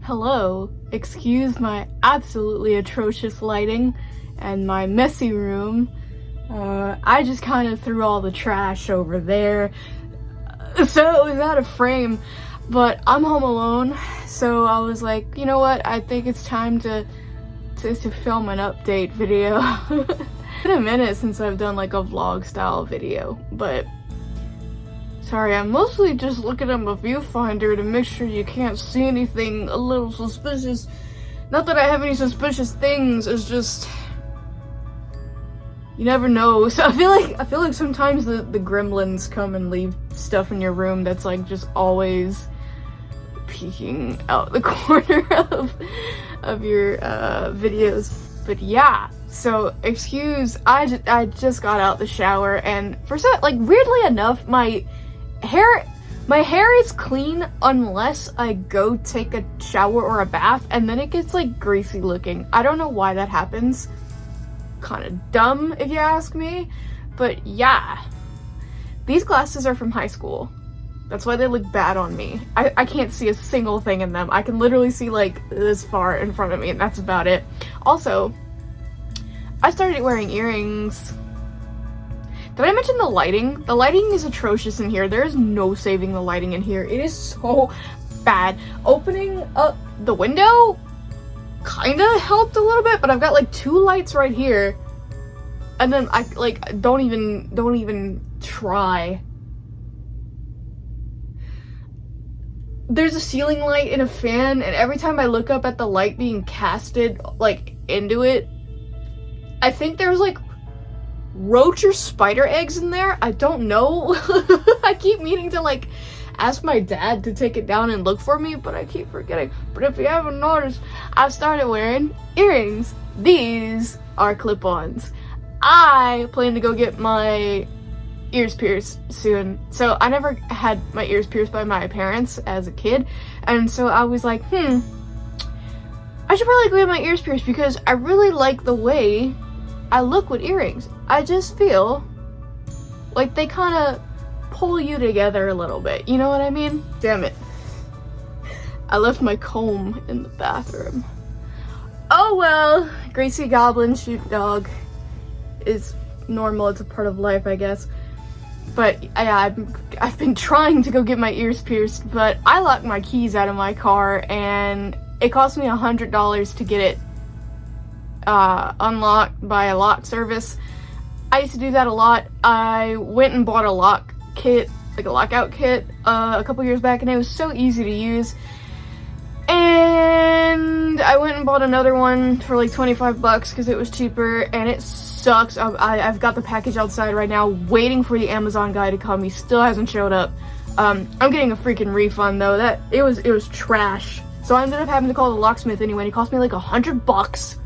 Hello, excuse my absolutely atrocious lighting and my messy room. I just kind of threw all the trash over there, so it was out of frame, but I'm home alone, so I was like, you know what, I think it's time to film an update video. It's been a minute since I've done like a vlog style video, but sorry, I'm mostly just looking at my viewfinder to make sure you can't see anything a little suspicious. Not that I have any suspicious things, it's just you never know. So I feel like sometimes the gremlins come and leave stuff in your room that's like just always peeking out the corner of your videos. But yeah, so excuse, I just got out the shower, and for some, like, weirdly enough, my hair is clean unless I go take a shower or a bath, and then it gets like greasy looking. I don't know why that happens. Kind of dumb if you ask me, but yeah. These glasses are from high school. That's why they look bad on me. I can't see a single thing in them. I can literally see like this far in front of me, and that's about it. Also, I started wearing earrings. Did I mention the lighting? The lighting is atrocious in here. There is no saving the lighting in here. It is so bad. Opening up the window kind of helped a little bit, but I've got like 2 lights right here, and then I like don't even try. There's a ceiling light and a fan, and every time I look up at the light being casted like into it, I think there's like roach or spider eggs in there. I don't know. I keep meaning to like ask my dad to take it down and look for me, but I keep forgetting. But if you haven't noticed, I started wearing earrings. These are clip-ons. I plan to go get my ears pierced soon. So I never had my ears pierced by my parents as a kid, and so I was like, I should probably go get my ears pierced because I really like the way I look with earrings. I just feel like they kind of pull you together a little bit, you know what I mean? Damn it. I left my comb in the bathroom. Oh well, Gracie Goblin Sheepdog is normal, it's a part of life, I guess. But yeah, I've been trying to go get my ears pierced, but I locked my keys out of my car, and it cost me $100 to get it unlocked by a lock service. I used to do that a lot. I went and bought a lock kit, like a lockout kit, a couple years back, and it was so easy to use. And I went and bought another one for like 25 bucks because it was cheaper, and it sucks. I've got the package outside right now waiting for the Amazon guy to come. He still hasn't showed up. I'm getting a freaking refund though. That it was trash. So I ended up having to call the locksmith anyway, and it cost me like $100.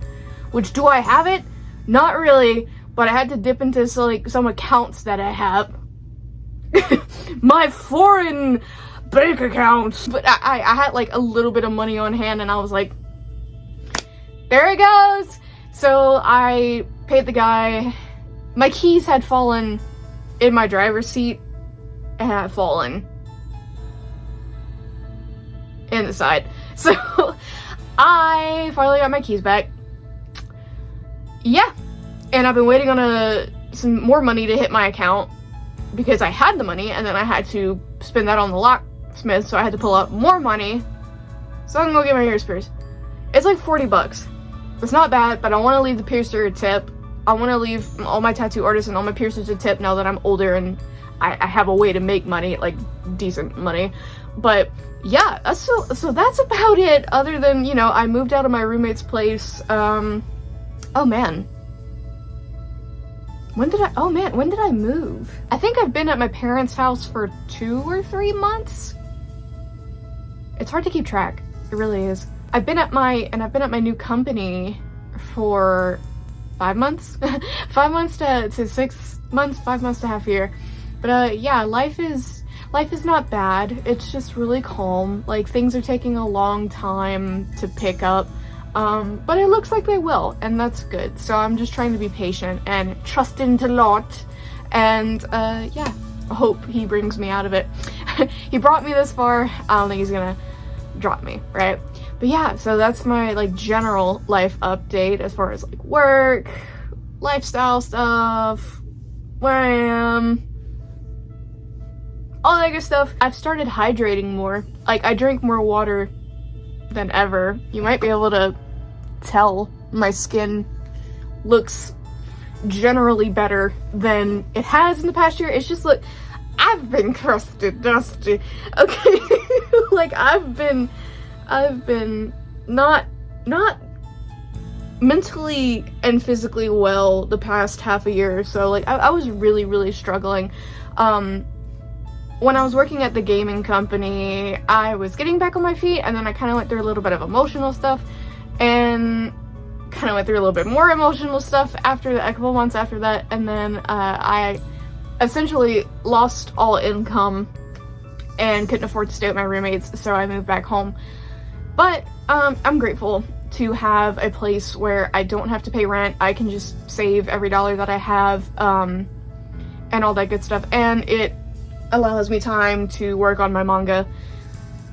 Which, do I have it? Not really, but I had to dip into some accounts that I have. My foreign bank accounts. But I had like a little bit of money on hand, and I was like, there it goes. So I paid the guy. My keys had fallen in my driver's seat and had fallen in the side. So I finally got my keys back. Yeah, and I've been waiting on some more money to hit my account because I had the money, and then I had to spend that on the locksmith, so I had to pull out more money so I can go get my ears pierced. It's like 40 bucks. It's not bad, but I want to leave the piercer a tip. I want to leave all my tattoo artists and all my piercers a tip now that I'm older and I have a way to make money, like decent money. But yeah, so that's about it, other than, you know, I moved out of my roommate's place. Oh man. When did I move? I think I've been at my parents' house for 2 or 3 months. It's hard to keep track. It really is. I've been at my new company for 5 months. 5 months to 6 months, 5 months to half a year. But yeah, life is not bad. It's just really calm. Like, things are taking a long time to pick up. But it looks like they will, and that's good. So I'm just trying to be patient and trust in the Lord, and yeah, I hope he brings me out of it. He brought me this far. I don't think he's gonna drop me, right? But yeah, so that's my like general life update as far as like work, lifestyle stuff, where I am, all that good stuff. I've started hydrating more. Like, I drink more water than ever. You might be able to tell my skin looks generally better than it has in the past year. It's just like, I've been crusted, dusty. Okay, like I've been not mentally and physically well the past half a year or so. Like I was really struggling. When I was working at the gaming company, I was getting back on my feet, and then I kind of went through a little bit of emotional stuff, and kind of went through a little bit more emotional stuff after a couple months after that, and then I essentially lost all income and couldn't afford to stay with my roommates, so I moved back home. But I'm grateful to have a place where I don't have to pay rent. I can just save every dollar that I have, and all that good stuff, and it allows me time to work on my manga,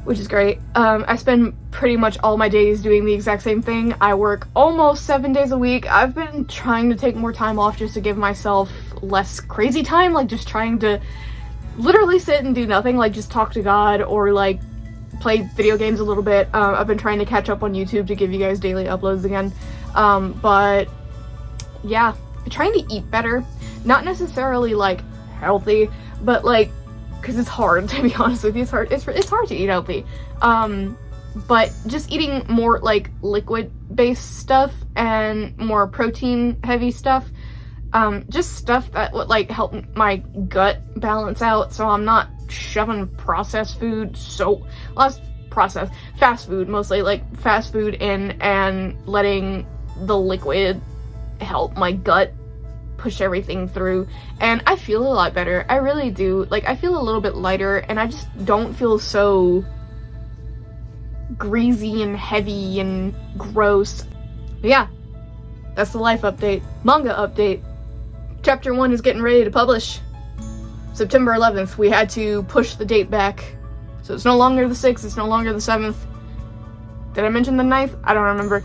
which is great. I spend pretty much all my days doing the exact same thing. I work almost 7 days a week. I've been trying to take more time off just to give myself less crazy time, like just trying to literally sit and do nothing, like just talk to God or like play video games a little bit. I've been trying to catch up on YouTube to give you guys daily uploads again. But yeah, trying to eat better. Not necessarily like healthy, but like, because it's hard, to be honest with you. It's hard to eat healthy. But just eating more like liquid-based stuff and more protein-heavy stuff. Just stuff that would like help my gut balance out, so I'm not shoving processed food, fast food mostly, like fast food in, and letting the liquid help my gut push everything through. And I feel a lot better. I really do. Like, I feel a little bit lighter, and I just don't feel so greasy and heavy and gross. But yeah, that's the life update. Manga update. Chapter 1 is getting ready to publish. September 11th. We had to push the date back. So it's no longer the 6th, it's no longer the 7th. Did I mention the 9th? I don't remember.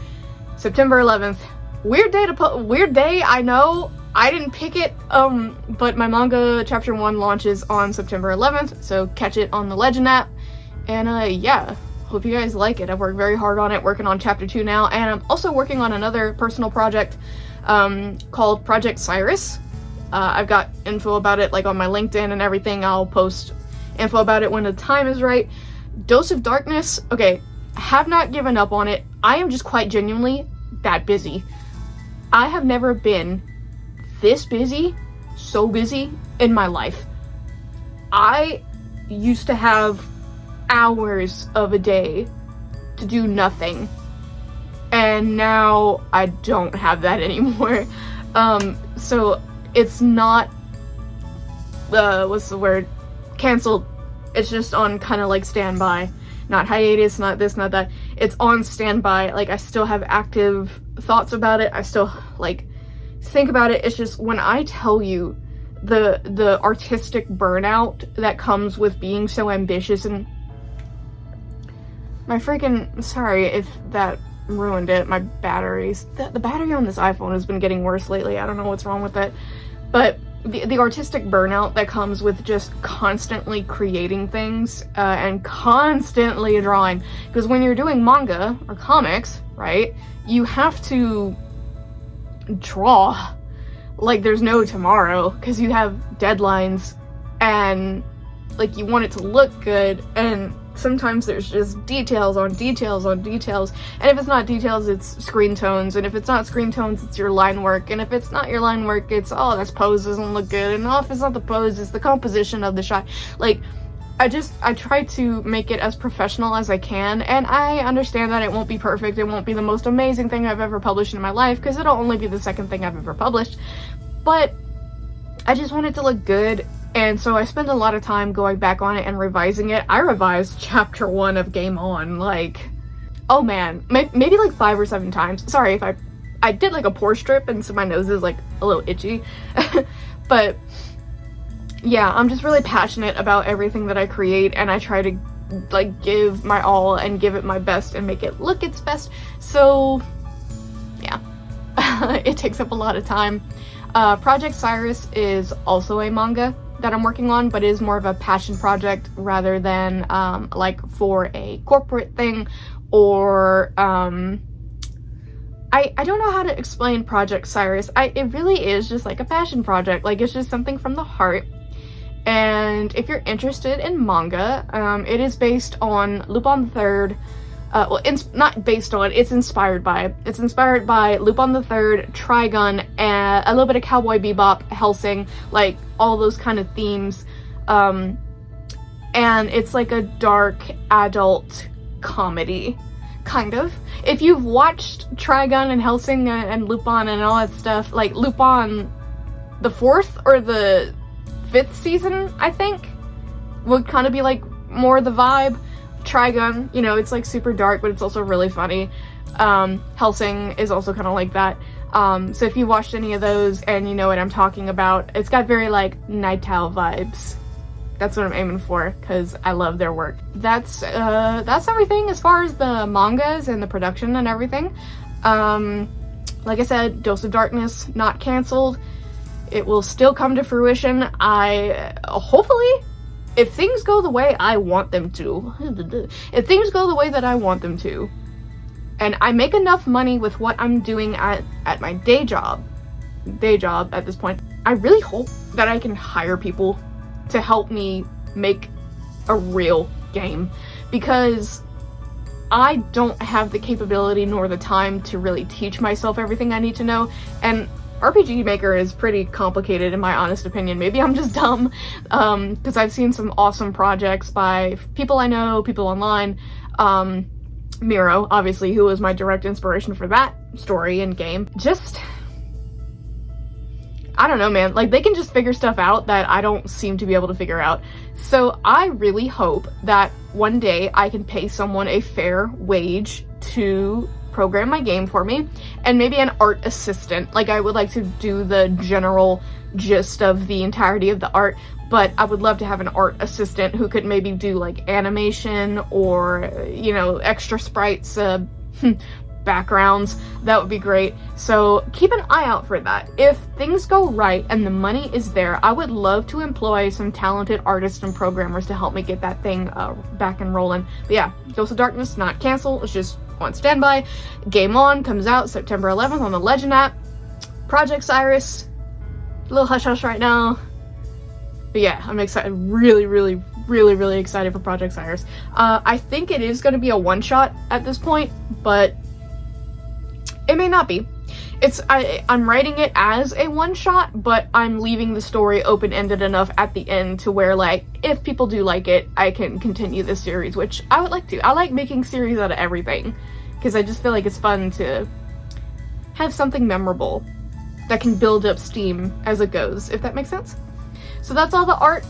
September 11th. Weird day, I know. I didn't pick it, but my manga chapter 1 launches on September 11th, so catch it on the Legend app. And yeah, hope you guys like it. I've worked very hard on it, working on chapter 2 now, and I'm also working on another personal project called Project Cyrus. I've got info about it like on my LinkedIn and everything. I'll post info about it when the time is right. Dose of Darkness, okay, have not given up on it. I am just quite genuinely that busy. I have never been this busy, so busy in my life. I used to have hours of a day to do nothing, and now I don't have that anymore. So it's not, what's the word, canceled. It's just on kind of like standby, not hiatus, not this, not that. It's on standby. Like, I still have active thoughts about it. I still like think about it. It's just, when I tell you the artistic burnout that comes with being so ambitious, and my freaking, sorry if that ruined it, my batteries, the battery on this iPhone has been getting worse lately. I don't know what's wrong with it, but the artistic burnout that comes with just constantly creating things and constantly drawing, because when you're doing manga or comics, right, you have to draw like there's no tomorrow, because you have deadlines, and like you want it to look good, and sometimes there's just details on details on details, and if it's not details, it's screen tones, and if it's not screen tones, it's your line work, and if it's not your line work, it's, oh, this pose doesn't look good, and oh, if it's not the pose, it's the composition of the shot. Like, I try to make it as professional as I can, and I understand that it won't be perfect. It won't be the most amazing thing I've ever published in my life, because it'll only be the second thing I've ever published, but I just want it to look good. And so I spend a lot of time going back on it and revising it. I revised chapter 1 of Game On, like, oh man, maybe like 5 or 7 times. Sorry if I did like a pore strip, and so my nose is like a little itchy. But yeah, I'm just really passionate about everything that I create, and I try to like give my all and give it my best and make it look its best. So yeah, it takes up a lot of time. Project Cyrus is also a manga that I'm working on, but is more of a passion project rather than like for a corporate thing, or I don't know how to explain Project Cyrus. It really is just like a passion project. Like, it's just something from the heart. And if you're interested in manga, it is based on Lupin the Third. Well, it's not based on, it's inspired by. It's inspired by Lupin the Third, Trigun, and a little bit of Cowboy Bebop, Hellsing, like all those kind of themes. And it's like a dark adult comedy. Kind of. If you've watched Trigun and Hellsing and Lupin and all that stuff, like Lupin, the 4th or the 5th season, I think, would kind of be like more the vibe. Trigun, you know, it's like super dark, but it's also really funny. Hellsing is also kind of like that. So if you watched any of those and you know what I'm talking about, it's got very like Night Owl vibes. That's what I'm aiming for, because I love their work. That's everything as far as the mangas and the production and everything. Like I said, Dose of Darkness, not canceled. It will still come to fruition. Hopefully, if things go the way I want them to, if things go the way that I want them to, and I make enough money with what I'm doing at my day job at this point, I really hope that I can hire people to help me make a real game, because I don't have the capability nor the time to really teach myself everything I need to know, and RPG Maker is pretty complicated in my honest opinion. Maybe I'm just dumb, because I've seen some awesome projects by people I know, people online. Miro, obviously, who was my direct inspiration for that story and game. Just, I don't know, man. Like, they can just figure stuff out that I don't seem to be able to figure out. So I really hope that one day I can pay someone a fair wage to program my game for me, and maybe an art assistant. Like, I would like to do the general gist of the entirety of the art, but I would love to have an art assistant who could maybe do like animation or, you know, extra sprites, backgrounds. That would be great. So keep an eye out for that. If things go right and the money is there, I would love to employ some talented artists and programmers to help me get that thing back and rolling. But yeah, Dose of Darkness, not cancel. It's just on standby. Game On comes out September 11th on the Legend app. Project Cyrus, a little hush hush right now. But yeah, I'm excited. Really excited for Project Cyrus. I think it is going to be a one-shot at this point, but it may not be. I'm writing it as a one-shot, but I'm leaving the story open-ended enough at the end to where, like, if people do like it, I can continue this series, which I would like to. I like making series out of everything, because I just feel like it's fun to have something memorable that can build up steam as it goes, if that makes sense. So that's all the art,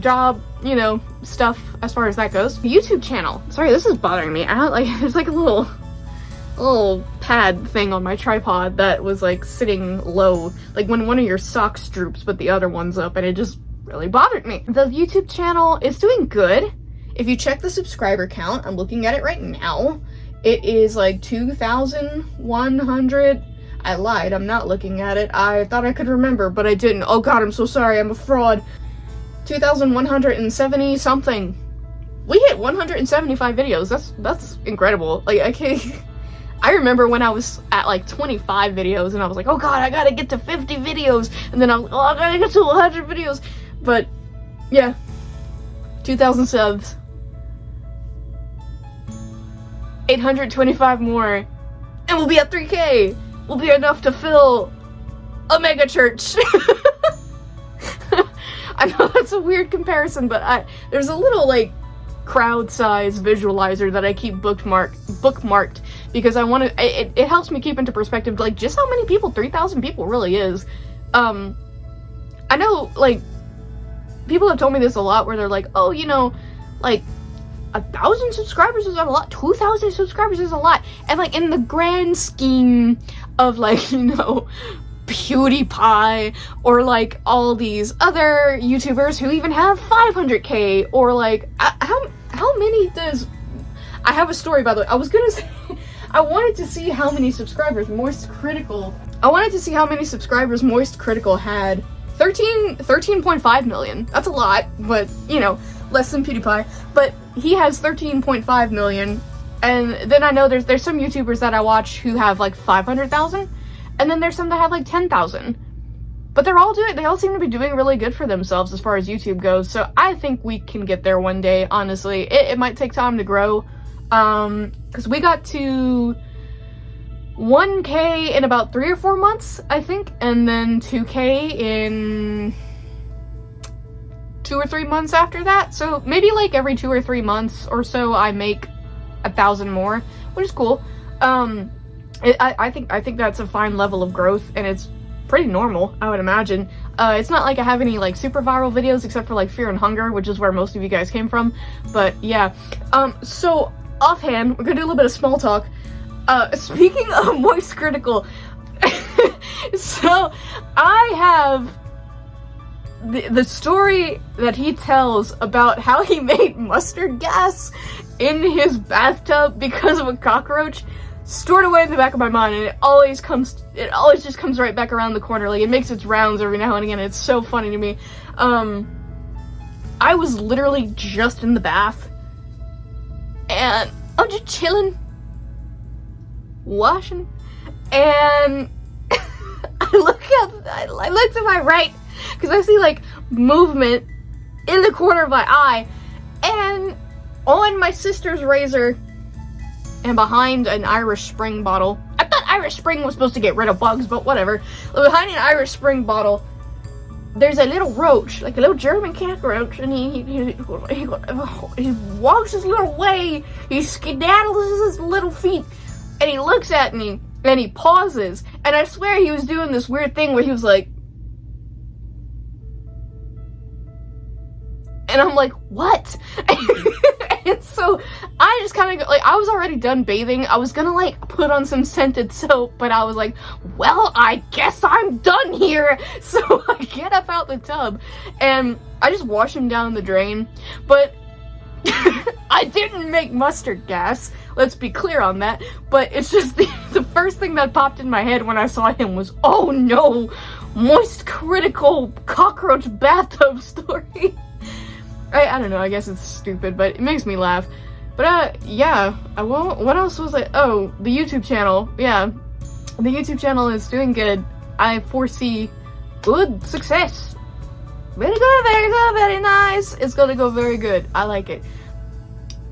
job, you know, stuff as far as that goes. YouTube channel. Sorry, this is bothering me. There's like a little pad thing on my tripod that was like sitting low, like when one of your socks droops but the other one's up, and it just really bothered me. The YouTube channel is doing good. If you check the subscriber count, I'm looking at it right now, it is like 2,100. I lied, I'm not looking at it. I thought I could remember, but I didn't. Oh god, I'm so sorry, I'm a fraud. 2,170 something. We hit 175 videos. That's incredible. Like, I remember when I was at like 25 videos and I was like, oh god, I gotta get to 50 videos. And then I was, oh, I gotta get to 100 videos. But yeah, 2,000 subs. 825 more. And we'll be at 3K. Will be enough to fill a mega church. I know that's a weird comparison, but there's a little like crowd size visualizer that I keep bookmarked because I want to. It helps me keep into perspective like just how many people 3,000 people really is. I know like people have told me this a lot where they're like, oh, you know, like 1,000 subscribers is a lot, 2,000 subscribers is a lot, and like in the grand scheme of like, you know, PewDiePie, or like all these other YouTubers who even have 500k, or like how many does, I have a story, by the way. I was gonna say I wanted to see how many subscribers Moist Critical had. 13.5 million. That's a lot, but you know, less than PewDiePie. But he has 13.5 million. And then I know there's some YouTubers that I watch who have like 500,000, and then there's some that have like 10,000. But they all seem to be doing really good for themselves as far as YouTube goes. So I think we can get there one day, honestly. It might take time to grow. Because we got to 1K in about 3 or 4 months, I think, and then 2K in 2 or 3 months after that. So maybe like every 2 or 3 months or so I make 1,000 more, which is cool. I think that's a fine level of growth, and it's pretty normal, I would imagine. It's not like I have any like super viral videos except for like Fear and Hunger, which is where most of you guys came from. But yeah, so offhand, we're gonna do a little bit of small talk. Speaking of Moist Critical, so I have the story that he tells about how he made mustard gas in his bathtub because of a cockroach stored away in the back of my mind, and it always just comes right back around the corner. Like, it makes its rounds every now and again. It's so funny to me. I was literally just in the bath, and I'm just chilling, washing, and I look to my right because I see like movement in the corner of my eye, and on my sister's razor and behind an Irish Spring bottle. I thought Irish Spring was supposed to get rid of bugs, but whatever. Behind an Irish Spring bottle, there's a little roach, like a little German cockroach, and he walks his little way, he skedaddles his little feet, and he looks at me, and he pauses, and I swear he was doing this weird thing where he was like, and I'm like, what? And so I just kind of, like, I was already done bathing. I was gonna, like, put on some scented soap, but I was like, well, I guess I'm done here. So I get up out the tub, and I just wash him down the drain. But I didn't make mustard gas. Let's be clear on that. But it's just the first thing that popped in my head when I saw him was, oh no, Moist Critical cockroach bathtub story. I don't know, I guess it's stupid, but it makes me laugh. But, yeah, what else was it? Oh, the YouTube channel. Yeah, the YouTube channel is doing good. I foresee good success. Very good, very nice. It's gonna go very good. I like it.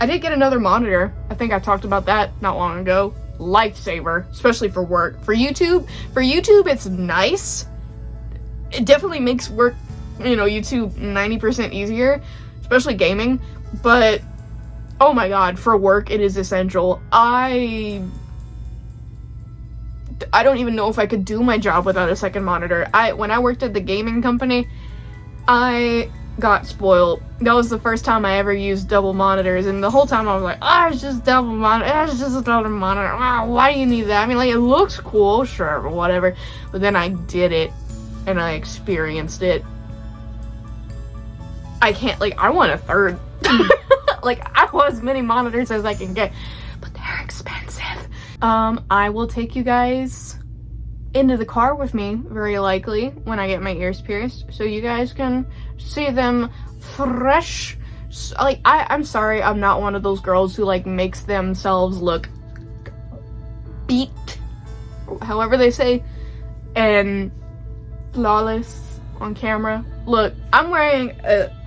I did get another monitor. I think I talked about that not long ago. Lifesaver, especially for work. For YouTube, it's nice. It definitely makes work, you know, YouTube 90% easier. Especially gaming, but oh my god, for work it is essential. I don't even know if I could do my job without a second monitor. When I worked at the gaming company, I got spoiled. That was the first time I ever used double monitors, and the whole time I was like, it's just double monitor, it's just a double monitor. Why do you need that? I mean, like, it looks cool, sure, but whatever. But then I did it, and I experienced it. I can't, like, I want a third. Like, I want as many monitors as I can get, but they're expensive. I will take you guys into the car with me, very likely, when I get my ears pierced, so you guys can see them fresh. Like, I'm sorry, I'm not one of those girls who, like, makes themselves look beat, however they say, and flawless on camera. Look, I'm wearing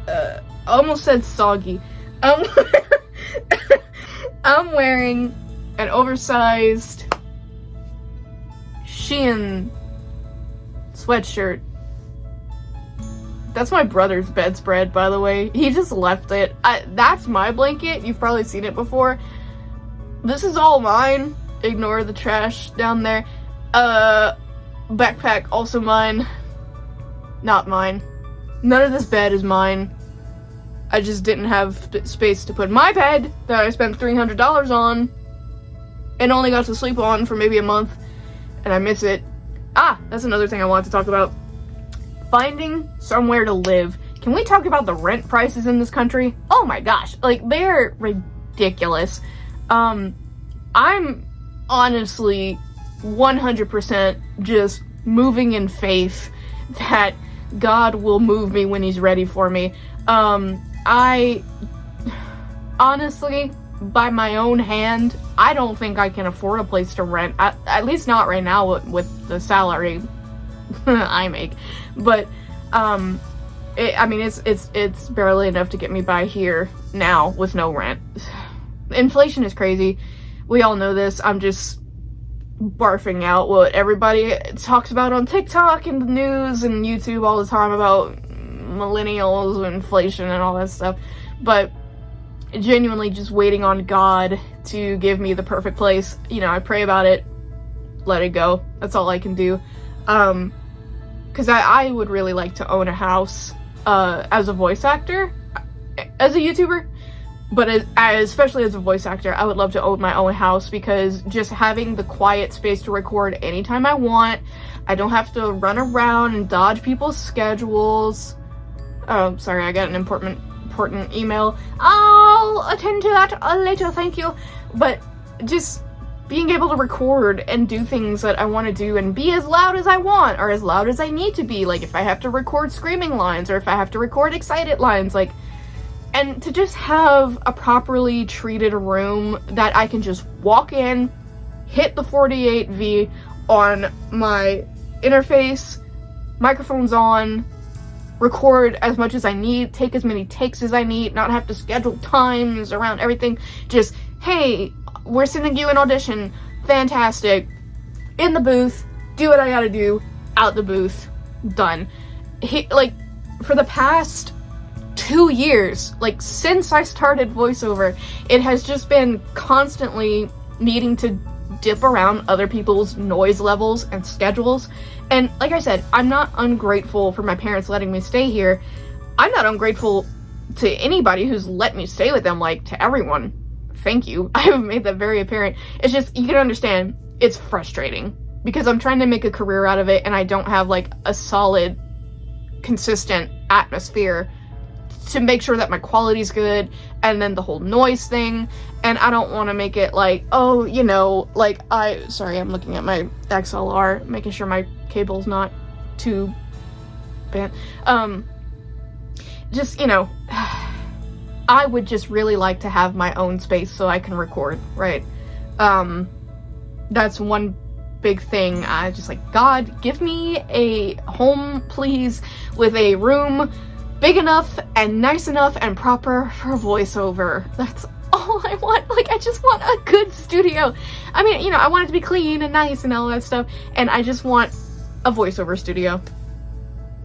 I almost said soggy. I'm wearing an oversized Shein sweatshirt. That's my brother's bedspread, by the way. He just left it. That's my blanket. You've probably seen it before. This is all mine. Ignore the trash down there. Backpack, also mine. Not mine. None of this bed is mine. I just didn't have space to put my bed that I spent $300 on and only got to sleep on for maybe a month, and I miss it. That's another thing I wanted to talk about. Finding somewhere to live. Can we talk about the rent prices in this country? Oh my gosh, like, they're ridiculous. I'm honestly 100% just moving in faith that God will move me when he's ready for me. I honestly, by my own hand, I don't think I can afford a place to rent, at least not right now with the salary I make. But it's barely enough to get me by here now with no rent. Inflation is crazy. We all know this. I'm just barfing out what everybody talks about on TikTok and the news and YouTube all the time about millennials and inflation and all that stuff. But genuinely just waiting on God to give me the perfect place. You know, I pray about it, let it go. That's all I can do. Because I would really like to own a house as a voice actor, as a YouTuber, but especially as a voice actor, I would love to own my own house, because just having the quiet space to record anytime I want, I don't have to run around and dodge people's schedules. Oh, sorry, I got an important email. I'll attend to that later, thank you. But just being able to record and do things that I want to do and be as loud as I want, or as loud as I need to be, like if I have to record screaming lines or if I have to record excited lines, like, and to just have a properly treated room that I can just walk in, hit the 48V on my interface, microphones on, record as much as I need, take as many takes as I need, not have to schedule times around everything. Just, hey, we're sending you an audition, fantastic, in the booth, do what I gotta do, out the booth, done. Like, for the past 2 years, like, since I started voiceover, it has just been constantly needing to dip around other people's noise levels and schedules. And like I said, I'm not ungrateful for my parents letting me stay here. I'm not ungrateful to anybody who's let me stay with them, like, to everyone. Thank you. I have made that very apparent. It's just, you can understand, it's frustrating because I'm trying to make a career out of it and I don't have, like, a solid, consistent atmosphere to make sure that my quality's good, and then the whole noise thing, and I don't want to make it like, oh, you know, like, sorry, I'm looking at my XLR, making sure my cable's not too bent. Just, you know, I would just really like to have my own space so I can record, right? That's one big thing. I just like, God, give me a home, please, with a room big enough and nice enough and proper for voiceover. That's all I want. Like, I just want a good studio. I mean, you know, I want it to be clean and nice and all that stuff, and I just want a voiceover studio.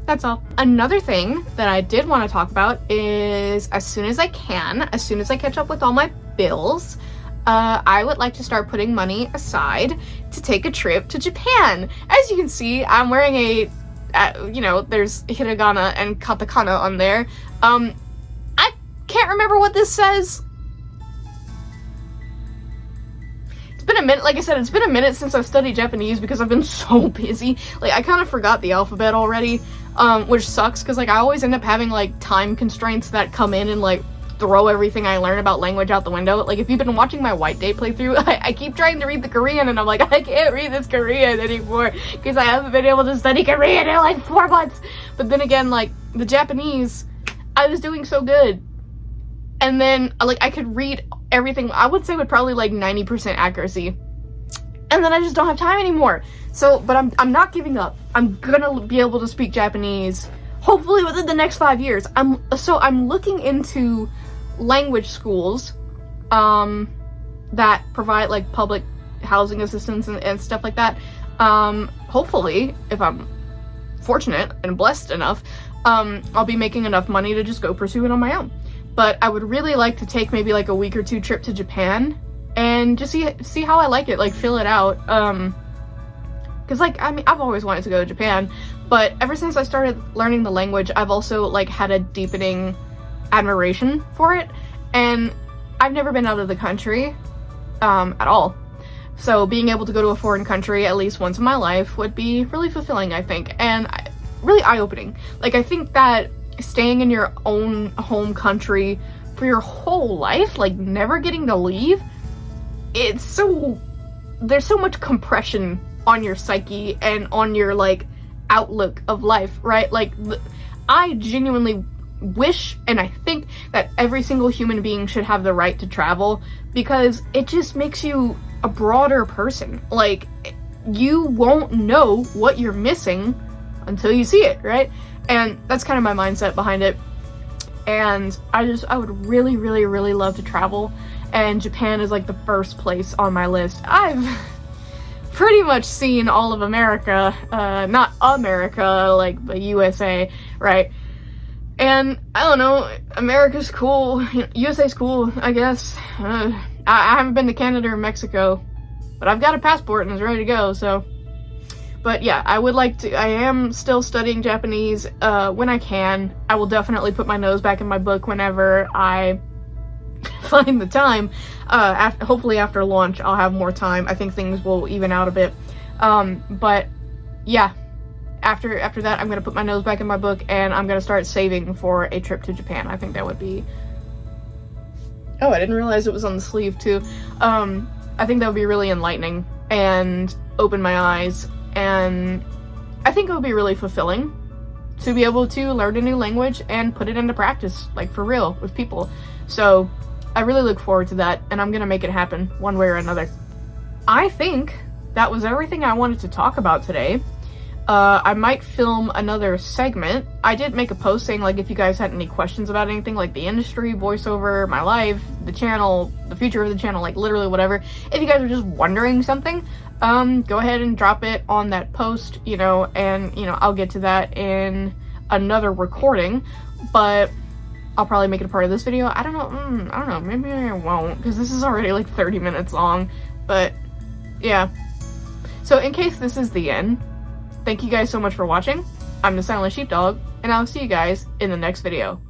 That's all. Another thing that I did want to talk about is, as soon as I catch up with all my bills, I would like to start putting money aside to take a trip to Japan. As you can see, I'm wearing a you know, there's hiragana and katakana on there. I can't remember what this says. It's been a minute, like I said, it's been a minute since I've studied Japanese because I've been so busy. Like, I kind of forgot the alphabet already, which sucks because, like, I always end up having, like, time constraints that come in and, like, throw everything I learn about language out the window. Like, if you've been watching my White Day playthrough, I keep trying to read the Korean and I'm like, I can't read this Korean anymore because I haven't been able to study Korean in like 4 months. But then again, like, the Japanese, I was doing so good. And then, like, I could read everything, I would say with probably like 90% accuracy. And then I just don't have time anymore. So, but I'm not giving up. I'm gonna be able to speak Japanese, hopefully within the next 5 years. I'm looking into language schools that provide, like, public housing assistance and stuff like that. Hopefully, if I'm fortunate and blessed enough, I'll be making enough money to just go pursue it on my own. But I would really like to take maybe like a week or 2 trip to Japan and just see how I like it, like, fill it out. Because, like, I mean, I've always wanted to go to Japan, but ever since I started learning the language, I've also, like, had a deepening admiration for it, and I've never been out of the country at all. So being able to go to a foreign country at least once in my life would be really fulfilling, I think, and really eye-opening. Like, I think that staying in your own home country for your whole life, like never getting to leave, there's so much compression on your psyche and on your like outlook of life, right? Like, I genuinely wish and I think that every single human being should have the right to travel, because it just makes you a broader person. Like, you won't know what you're missing until you see it, right? And that's kind of my mindset behind it. And I would really, really, really love to travel, and Japan is like the first place on my list. I've pretty much seen all of America, not America, like the USA, right? And I don't know, America's cool, USA's cool, I guess. I haven't been to Canada or Mexico, but I've got a passport and it's ready to go, so. But yeah, I am still studying Japanese when I can. I will definitely put my nose back in my book whenever I find the time. Hopefully after launch I'll have more time. I think things will even out a bit. But yeah, after that I'm gonna put my nose back in my book and I'm gonna start saving for a trip to Japan. I think that would be... Oh, I didn't realize it was on the sleeve too. I think that would be really enlightening and open my eyes. And I think it would be really fulfilling to be able to learn a new language and put it into practice, like for real, with people. So I really look forward to that, and I'm gonna make it happen one way or another. I think that was everything I wanted to talk about today. I might film another segment. I did make a post saying, like, if you guys had any questions about anything, like the industry, voiceover, my life, the channel, the future of the channel, like literally whatever. If you guys are just wondering something, go ahead and drop it on that post, you know, and, you know, I'll get to that in another recording, but I'll probably make it a part of this video. I don't know, maybe I won't, because this is already like 30 minutes long, but yeah. So in case this is the end, thank you guys so much for watching. I'm the Silent Sheepdog, and I'll see you guys in the next video.